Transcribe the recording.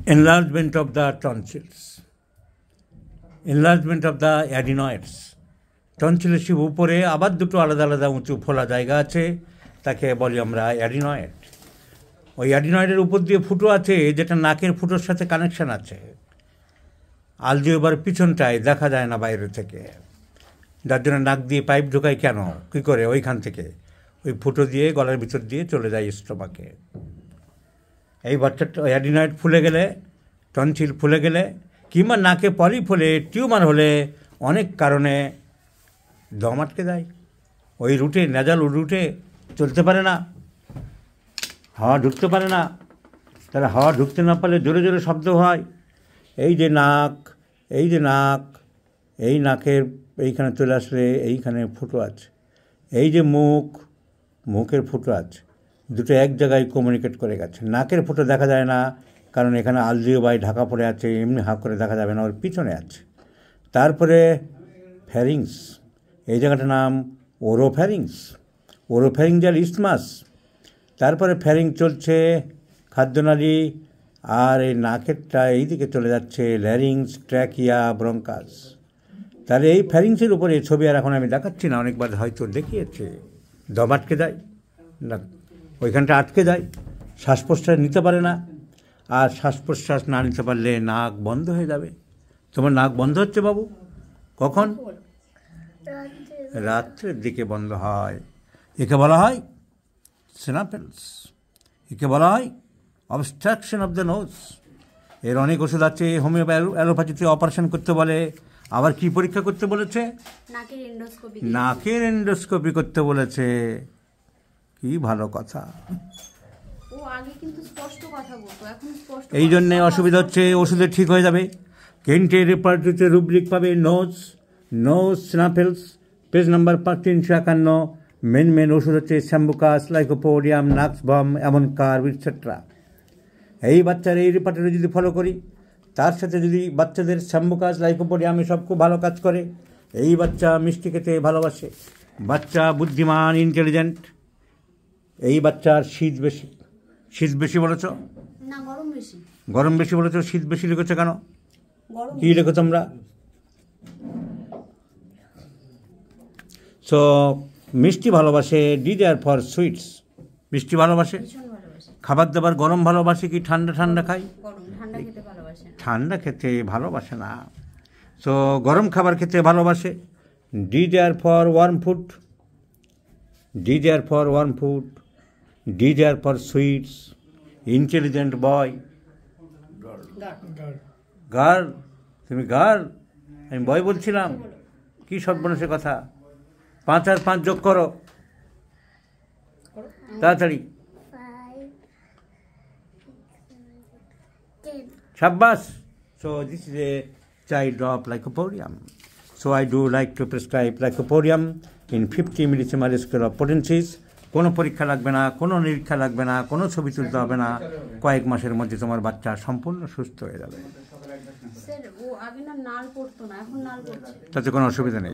enlargement of the tonsils, enlargement of the adenoids. টনসিলের Shiva উপরে আবার দুটো আলাদা আলাদা উঁচু ফোলা জায়গা আছে, তাকে বলি আমরা অ্যাডিনয়েড। ওই অ্যাডিনয়েডের উপর দিয়ে ফুটো আছে, যেটা নাকের ফুটোর সাথে কানেকশান আছে। আলজিওবার পিছনটায় দেখা যায় না বাইরে থেকে, যার জন্য নাক দিয়ে পাইপ ঢোকায়। কেন, কী করে? ওইখান থেকে ওই ফুটো দিয়ে গলার ভিতর দিয়ে চলে যায় স্টোমাকে। এই বাচ্চাটা অ্যাডিনয়েড ফুলে গেলে, টনসিল ফুলে গেলে, কিংবা নাকে পলিপ হলে, টিউমার হলে, অনেক কারণে দম আটকে দেয়। ওই রুটে, নেজাল রুটে চলতে পারে না, হাওয়া ঢুকতে পারে না। তারা হাওয়া ঢুকতে না পারলে জোরে জোরে শব্দ হয়। এই যে নাক, এই যে নাক, এই নাকের এইখানে চলে আসলে এইখানে ফুটো আছে। এই যে মুখ, মুখের ফুটো আছে, দুটো এক জায়গায় কমিউনিকেট করে গেছে। নাকের ফুটো দেখা যায় না, কারণ এখানে আলজিওবাই ঢাকা পড়ে আছে, এমনি হাঁ করে দেখা যাবে না, ওর পিছনে আছে। তারপরে ফ্যারিংস, এই জায়গাটার নাম ওরোফ্যারিংস, ওরোফ্যারিঞ্জাল ইসমাস। তারপরে ফ্যারিং চলছে খাদ্যনালী, আর এই নাকেরটা এই দিকে চলে যাচ্ছে ল্যারিংস, ট্র্যাকিয়া, ব্রঙ্কাস। তাহলে এই ফ্যারিংসের উপরে ছবি আর এখন আমি দেখাচ্ছি না, অনেকবার হয়তো দেখিয়েছে। দম আটকে দেয় না, ওইখানটা আটকে দেয়, শ্বাস প্রশ্বাস নিতে পারে না। আর শ্বাস প্রশ্বাস না নিতে পারলে নাক বন্ধ হয়ে যাবে। তোমার নাক বন্ধ হচ্ছে বাবু? কখন? রাত্রের দিকে বন্ধ হয়। একে বলা হয় স্নাফেলস, একে বলা হয় অবস্ট্রাকশন অফ দ্য নোজ। এর অনেক ওষুধ আছে। অ্যালোপ্যাথিতে অপারেশন করতে বলে, আবার কি পরীক্ষা করতে বলেছে? নাকের এন্ডোস্কোপি করতে বলেছে। কি ভালো কথা। এই জন্যে অসুবিধা হচ্ছে, ওষুধে ঠিক হয়ে যাবে। কেন্টের রেপার্টরিতে রুব্রিক পাবে nose, nose snuffles, page number 351। Main ওষুধ হচ্ছে স্যাম্বুকাস, লাইকোপোডিয়াম, নাক্সবম, অ্যামনকার্ব, ইটসেট্রা। এই বাচ্চার এই রেপার্টরি যদি ফলো করি, তার সাথে যদি বাচ্চাদের স্যাম্বুকাস, লাইকোপোডিয়াম এসব খুব ভালো কাজ করে। এই বাচ্চা মিষ্টি খেতে ভালোবাসে, বাচ্চা বুদ্ধিমান, ইন্টেলিজেন্ট। এই বাচ্চার শীত বেশি। শীত বেশি বলেছ না, গরম বেশি? গরম বেশি বলেছ, শীত বেশি লিখেছো কেন? কী লেখো তোমরা? সো মিষ্টি ভালোবাসে, ডিজায়ার ফর সুইটস। মিষ্টি ভালোবাসে, খাবার দাবার গরম ভালোবাসে কি ঠান্ডা ঠান্ডা খায়? ঠান্ডা খেতে ভালোবাসে না। সো গরম খাবার খেতে ভালোবাসে। Desire for warm food, desire for warm food, desire for sweets, intelligent boy. Girl, তুমি গার্ল, আমি বয় বলছিলাম। কি সর্বনাশের কথা। 5 আর 5 যোগ করো তাড়াতাড়ি। Shabbas. So this is a child of Lycopodium. So I do like to prescribe Lycopodium in 50 millisiemens scale of potencies. কোনো পরীক্ষা লাগবে না, কোনো নিরীক্ষা লাগবে না, কোনো ছবি তুলতে হবে না। কয়েক মাসের মধ্যে তোমার বাচ্চা সম্পূর্ণ সুস্থ হয়ে যাবে। তাতে কোনো অসুবিধা নেই।